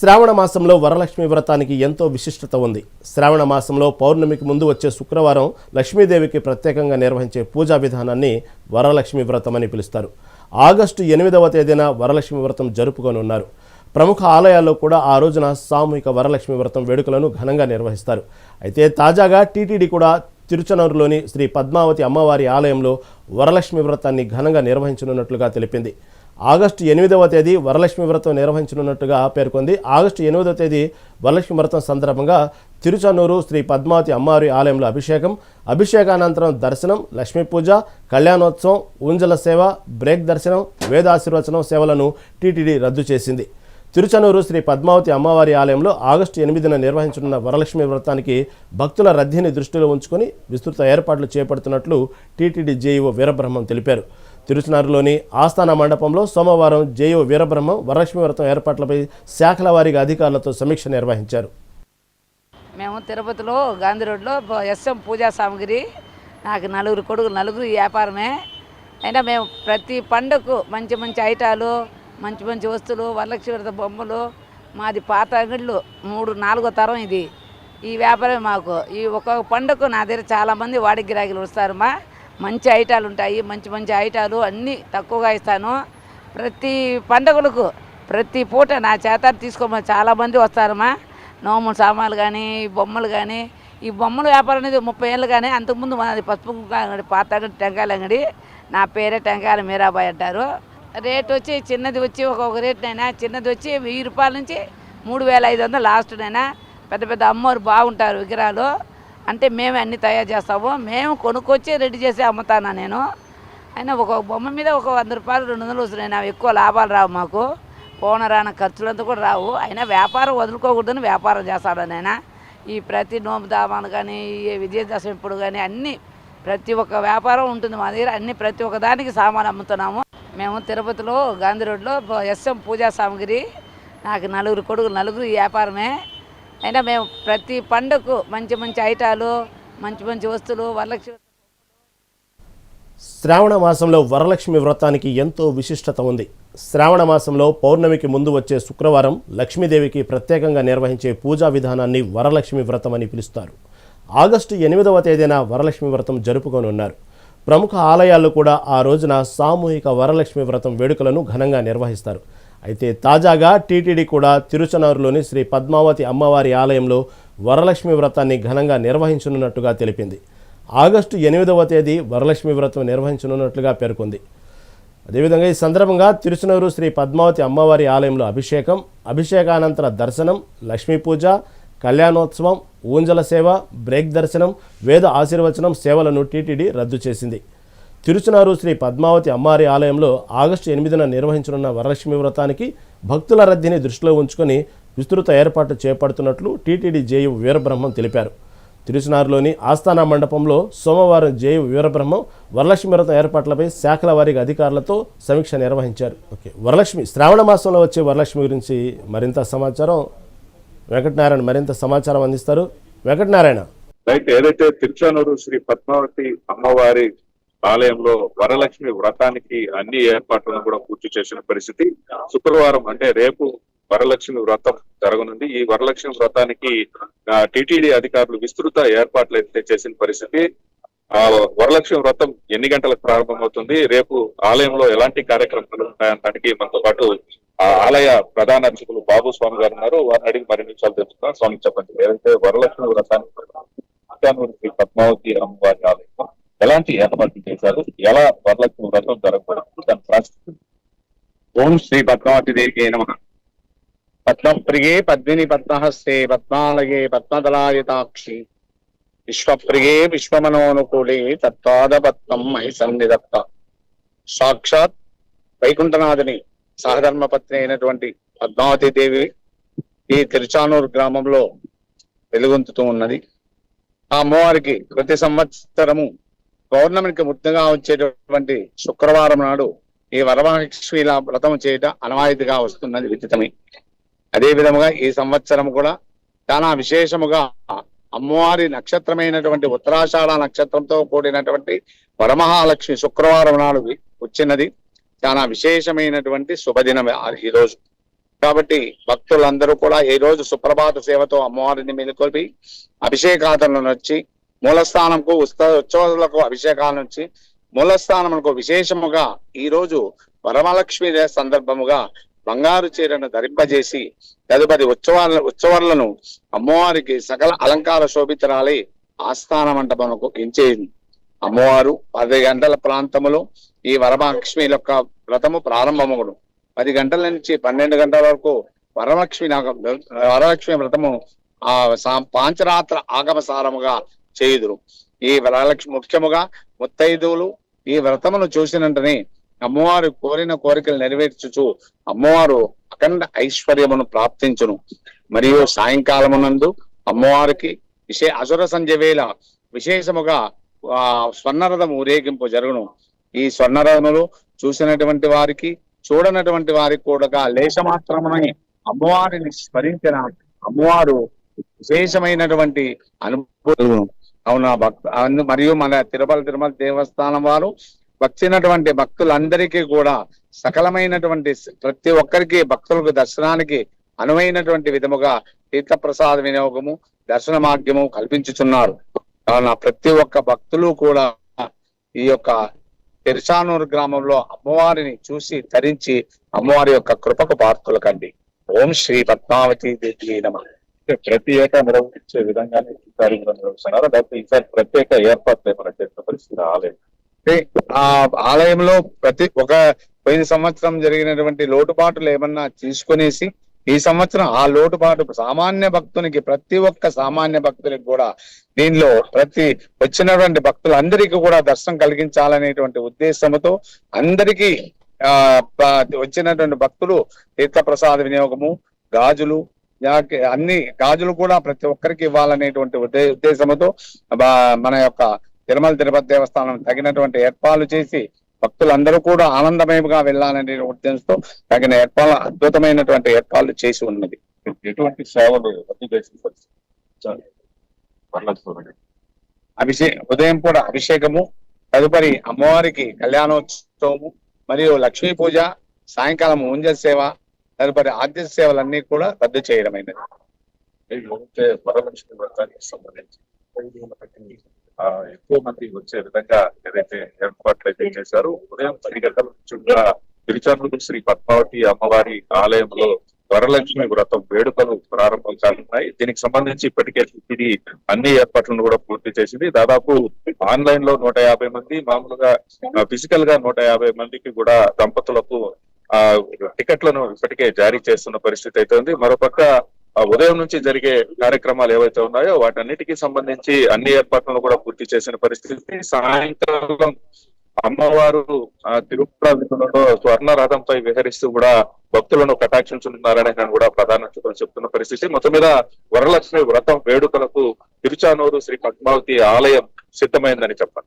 శ్రావణ మాసంలో వరలక్ష్మి వ్రతానికి ఎంతో విశిష్టత ఉంది. శ్రావణ మాసంలో పౌర్ణమికి ముందు వచ్చే శుక్రవారం లక్ష్మీదేవికి ప్రత్యేకంగా నిర్వహించే పూజా విధానాన్ని వరలక్ష్మి వ్రతం అని పిలుస్తారు. ఆగస్టు 8వ తేదీన వరలక్ష్మి వ్రతం జరుపుకొనున్నారు. ప్రముఖ ఆలయాల్లో కూడా ఆ రోజున సామూహిక వరలక్ష్మి వ్రతం వేడుకలను ఘనంగా నిర్వహిస్తారు. అయితే తాజాగా టీటీడీ కూడా తిరుచనూరులోని శ్రీ పద్మావతి అమ్మవారి ఆలయంలో వరలక్ష్మి వ్రతాన్ని ఘనంగా నిర్వహించనున్నట్లుగా తెలిపింది. ఆగస్టు 8వ తేదీ వరలక్ష్మి వ్రతం నిర్వహించనున్నట్టుగా పేర్కొంది. ఆగస్టు 8వ తేదీ వరలక్ష్మి వ్రతం సందర్భంగా తిరుచనూరు శ్రీ పద్మావతి అమ్మవారి ఆలయంలో అభిషేకానంతరం దర్శనం, లక్ష్మీ పూజ, కళ్యాణోత్సవం, ఊంజల సేవ, బ్రేక్ దర్శనం, వేదాశీర్వచనం సేవలను టీటీడీ రద్దు చేసింది. తిరుచనూరు శ్రీ పద్మావతి అమ్మవారి ఆలయంలో ఆగస్టు 8న నిర్వహించనున్న వరలక్ష్మి వ్రతానికి భక్తుల రద్దీని దృష్టిలో ఉంచుకొని విస్తృత ఏర్పాట్లు చేపడుతున్నట్లు టీటీడీ జేఈఓ వీరబ్రహ్మం తెలిపారు. తిరుచనూరులోని ఆస్థాన మండపంలో సోమవారం జేఈఓ వీరబ్రహ్మం వరలక్ష్మి వ్రతం ఏర్పాట్లపై శాఖల వారీగా అధికారులతో సమీక్ష నిర్వహించారు. మేము తిరుపతిలో గాంధీ రోడ్లో ఎస్ఎం పూజా సామాగ్రి, నాకు నలుగురు వ్యాపారమే అయినా మేము ప్రతి పండుగకు మంచి మంచి ఐటాలు, మంచి మంచి వస్తువులు, వరలక్ష్మి వ్రత బొమ్మలు, మాది పాత అంగళ్ళు 3-4వ తరం ఇది. ఈ వ్యాపారమే మాకు. ఈ ఒక్కొక్క పండుగకు నా దగ్గర చాలామంది వాడి గిరాకీలు వస్తారు. మంచి ఐటాలు ఉంటాయి, మంచి మంచి ఐటాలు అన్నీ తక్కువగా ఇస్తాను. ప్రతి పండుగలకు ప్రతి పూట నా చేత తీసుకోమని చాలామంది వస్తారమ్మా. నోముల సామాన్లు కానీ, బొమ్మలు కానీ. ఈ బొమ్మల వ్యాపారం అనేది 30 ఏళ్ళు కానీ, అంతకుముందు మాది పసుపు అంగడి, పాత అంగడి, టెంకాయల అంగడి. నా పేరే టెంకాయల మీరాబాయి అంటారు. రేట్ వచ్చి చిన్నది వచ్చి ఒక్కొక్క రేటునైనా, చిన్నది వచ్చి 1000 రూపాయల నుంచి 3500 లాస్ట్నైనా. పెద్ద పెద్ద అమ్మవారు బాగుంటారు విగ్రహాలు. అంటే మేము అన్నీ తయారు చేస్తాము. మేము కొనుక్కొచ్చి రెడీ చేసి అమ్ముతాను నేను. అయినా ఒక బొమ్మ మీద ఒక 100 రూపాయలు 200 వస్తున్నాయి. ఎక్కువ లాభాలు రావు మాకు. పోన రాన ఖర్చులంతా కూడా రావు. అయినా వ్యాపారం వదులుకోకూడదని వ్యాపారం చేస్తాడు నేను. ఈ ప్రతి నోము దామాలు కానీ, ఈ విజయదశమి ఇప్పుడు కానీ అన్నీ ప్రతి ఒక్క వ్యాపారం ఉంటుంది మా దగ్గర. అన్నీ ప్రతి ఒక్క దానికి సామాన్ అమ్ముతున్నాము. మేము తిరుపతిలో గాంధీ రోడ్లో ఎస్ఎం పూజా సామాగ్రి, నాకు నలుగురు వ్యాపారమే అయినా మేము ప్రతి పండుగకు మంచి మంచి ఐటాలు, మంచి మంచి వస్తువులు, వరలక్ష్మి. శ్రావణ మాసంలో వరలక్ష్మి వ్రతానికి ఎంతో విశిష్టత ఉంది. శ్రావణ మాసంలో పౌర్ణమికి ముందు వచ్చే శుక్రవారం లక్ష్మీదేవికి ప్రత్యేకంగా నిర్వహించే పూజా విధానాన్ని వరలక్ష్మి వ్రతం అని పిలుస్తారు. ఆగస్టు 8వ తేదీన వరలక్ష్మి వ్రతం జరుపుకొనున్నారు. ప్రముఖ ఆలయాల్లో కూడా ఆ రోజున సామూహిక వరలక్ష్మి వ్రతం వేడుకలను ఘనంగా నిర్వహిస్తారు. అయితే తాజాగా టీటీడీ కూడా తిరుచనూరులోని శ్రీ పద్మావతి అమ్మవారి ఆలయంలో వరలక్ష్మి వ్రతాన్ని ఘనంగా నిర్వహించనున్నట్టుగా తెలిపింది. ఆగస్టు 8వ తేదీ వరలక్ష్మి వ్రతం నిర్వహించనున్నట్లుగా పేర్కొంది. అదేవిధంగా ఈ సందర్భంగా తిరుచనూరు శ్రీ పద్మావతి అమ్మవారి ఆలయంలో అభిషేకానంతర దర్శనం, లక్ష్మీ పూజ, కళ్యాణోత్సవం, ఊంజల సేవ, బ్రేక్ దర్శనం, వేద ఆశీర్వచనం సేవలను టీటీడీ రద్దు చేసింది. తిరుచనూరు శ్రీ పద్మావతి అమ్మవారి ఆలయంలో ఆగస్టు 8న నిర్వహించనున్న వరలక్ష్మి వ్రతానికి భక్తుల రద్దీని దృష్టిలో ఉంచుకొని విస్తృత ఏర్పాట్లు చేపడుతున్నట్లు టీటీడీ జేఈఓ వీరబ్రహ్మం తెలిపారు. తిరుచనూరులోని ఆస్థాన మండపంలో సోమవారం జేఈఓ వీరబ్రహ్మం వరలక్ష్మి వ్రతం ఏర్పాట్లపై శాఖల వారీగా అధికారులతో సమీక్ష నిర్వహించారు. వరలక్ష్మి శ్రావణ మాసంలో వచ్చే వరలక్ష్మి గురించి మరింత సమాచారం వెంకటనారాయణ మరింత సమాచారం అందిస్తారు. వెంకటనారాయణ, ఏదైతే తిరుచానూరు శ్రీ పద్మావతి అమ్మవారి ఆలయంలో వరలక్ష్మి వ్రతానికి అన్ని ఏర్పాట్లను కూడా పూర్తి చేసిన పరిస్థితి. శుక్రవారం అంటే రేపు వరలక్ష్మి వ్రతం జరగనుంది. ఈ వరలక్ష్మి వ్రతానికి టిటిడి అధికారులు విస్తృత ఏర్పాట్లు అయితే చేసిన పరిస్థితి. వరలక్ష్మి వ్రతం ఎన్ని గంటలకు ప్రారంభమవుతుంది, రేపు ఆలయంలో ఎలాంటి కార్యక్రమాలు ఉంటాయనడానికి మనతో పాటు ఆలయ ప్రధాన అర్చకులు బాబు స్వామి గారు ఉన్నారు. వారిని అడిగి మరిన్ని విషయాలు తెలుసుకున్నాం. స్వామి చెప్పండి, ఏదైతే వరలక్ష్మి వ్రతానికి శ్రీ పద్మావతి అమ్మవారి ఆలయంలో ఎలాంటి ఏర్పాట్లు చేశారు, ఎలా వరలక్ష్మి వ్రతం జరగబోతుంది, దాని ప్రాసెస్. ఓం శ్రీ పద్మావతి దేవికి నమః. పద్మప్రియే పద్మిని పద్మహస్తే పద్మాలయే పద్మదలాయతాక్షి విశ్వప్రియే విశ్వమనోనుకూలే తత్వాద పద్మం మహి సన్నిధత్త. సాక్షాత్ వైకుంఠనాథుని సహధర్మ పత్ని అయినటువంటి పద్మావతి దేవి ఈ తిరుచానూరు గ్రామంలో వెలుగొందుతూ ఉన్నది. ఆ అమ్మవారికి ప్రతి సంవత్సరము పౌర్ణమికి ముద్దుగా వచ్చేటటువంటి శుక్రవారం నాడు ఈ వరలక్ష్మి వ్రతం చేయటం అనవాయితీగా వస్తున్నది విదితమే. అదే విధముగా ఈ సంవత్సరం కూడా చాలా విశేషముగా అమ్మవారి నక్షత్రమైనటువంటి ఉత్తరాషాఢ నక్షత్రంతో కూడినటువంటి వరమహాలక్ష్మి శుక్రవారం నాడు వచ్చినది. చాలా విశేషమైనటువంటి శుభదినం ఈరోజు. కాబట్టి భక్తులందరూ కూడా ఈ రోజు సుప్రభాత సేవతో అమ్మవారిని మేలుకొల్పి అభిషేకాదులను వచ్చి మూలస్థానంకు ఉత్సవాలకు అభిషేకాలను వచ్చి మూలస్థానములకు విశేషముగా ఈ రోజు వరమలక్ష్మి సందర్భముగా బంగారు చీరను ధరింపజేసి తదుపరి ఉత్సవాలను అమ్మవారికి సకల అలంకార శోభితరాలై ఆస్థాన మంటపమునకు ఎంచేది. అమ్మవారు 10 గంటల ప్రాంతములో ఈ వరమలక్ష్మి యొక్క వ్రతము ప్రారంభమగును. 10 గంటల నుంచి 12 గంటల వరకు వరలక్ష్మి వ్రతము పాంచరాత్ర ఆగమ సారముగా చేయుదురు. ఈ వరలక్ష్మి ముఖ్యముగా ముత్తైదువులు ఈ వ్రతమును చూసినంటనే అమ్మవారు కోరిన కోరికలు నెరవేర్చుచు అమ్మవారు అఖండ ఐశ్వర్యమును ప్రాప్తించును. మరియు సాయంకాలమునందు అమ్మవారికి అసుర సంధ్య వేళ విశేషముగా స్వర్ణరథం ఊరేగింపు జరుగును. ఈ స్వర్ణరథములు చూసినటువంటి వారికి చూడనటువంటి వారికి కూడా లేశమాత్రమని అమ్మవారిని స్మరించిన అమ్మవారు విశేషమైనటువంటి అనుభూతులు అవునా మరియు మన తిరుమల దేవస్థానం వారు వచ్చినటువంటి భక్తులందరికీ కూడా సకలమైనటువంటి ప్రతి ఒక్కరికి భక్తులకు దర్శనానికి అనువైనటువంటి విధముగా తీర్థప్రసాద వినియోగము దర్శన మార్గము కల్పించుచున్నారు. కావున ప్రతి ఒక్క భక్తులు కూడా ఈ యొక్క తిరుచానూరు గ్రామంలో అమ్మవారిని చూసి ధరించి అమ్మవారి యొక్క కృపకు పాత్రలు కండి. ఓం శ్రీ పద్మావతి దేవి నమః. ప్రతి ఏటా నిర్వహించే విధంగానే ఈసారి కూడా నిర్వహిస్తున్నారు. లేకపోతే ఈసారి ప్రత్యేక ఏర్పాట్లు ఏమైనా చేసిన పరిస్థితి ఆలయం ఆ ఆలయంలో పోయిన సంవత్సరం జరిగినటువంటి లోటుపాట్లు ఏమన్నా తీసుకునేసి ఈ సంవత్సరం ఆ లోటుపాటు సామాన్య భక్తునికి ప్రతి ఒక్క సామాన్య భక్తునికి కూడా దీనిలో వచ్చినటువంటి భక్తులందరికీ కూడా దర్శనం కలిగించాలనేటువంటి ఉద్దేశంతో అందరికీ వచ్చినటువంటి భక్తులు తీర్థప్రసాద వినియోగము గాజులు అన్ని గాజులు కూడా ప్రతి ఒక్కరికి ఇవ్వాలనేటువంటి ఉద్దేశంతో మన యొక్క తిరుపతి దేవస్థానం తగినటువంటి ఏర్పాట్లు చేసి భక్తులందరూ కూడా ఆనందమయంగా వెళ్ళాలనే ఉద్దేశంతో తగిన అద్భుతమైనటువంటి ఏర్పాట్లు చేసి ఉన్నది. ఎటువంటి సేవలు ఉదయం కూడా అభిషేకము, తదుపరి అమ్మవారికి కళ్యాణోత్సవము మరియు లక్ష్మీ పూజ, సాయంకాలం ఊంజల్ సేవ, తదుపరి ఆద్య సేవలన్నీ కూడా రద్దు చేయడమైనది. వరలక్ష్మి వ్రతానికి సంబంధించి ఎక్కువ మంది వచ్చే విధంగా ఏదైతే ఏర్పాట్లు అయితే చేశారు, ఉదయం 10 గంటల నుంచి కూడా తిరుచానూరు శ్రీ పద్మావతి అమ్మవారి ఆలయంలో వరలక్ష్మి వ్రతం వేడుకలు ప్రారంభం కానున్నాయి. దీనికి సంబంధించి ఇప్పటికే ఇది అన్ని ఏర్పాట్లను కూడా పూర్తి చేసింది. దాదాపు ఆన్లైన్ లో 150 మంది, మామూలుగా ఫిజికల్ గా 150 మందికి కూడా దంపతులకు టికెట్లను ఇప్పటికే జారీ చేస్తున్న పరిస్థితి అయితే ఉంది. మరోపక్క ఉదయం నుంచి జరిగే కార్యక్రమాలు ఏవైతే ఉన్నాయో వాటన్నిటికీ సంబంధించి అన్ని ఏర్పాట్లను కూడా పూర్తి చేసిన పరిస్థితి. సాయంకాలం అమ్మవారు తిరుపతిలో స్వర్ణ రథంపై విహరిస్తూ కూడా భక్తులను కటాక్షించున్నారని కూడా ప్రధాన చెప్తున్న పరిస్థితి. మొత్తం మీద వరలక్ష్మి వ్రతం వేడుకలకు తిరుచానూరు శ్రీ పద్మావతి ఆలయం సిద్ధమైందని చెప్పాలి.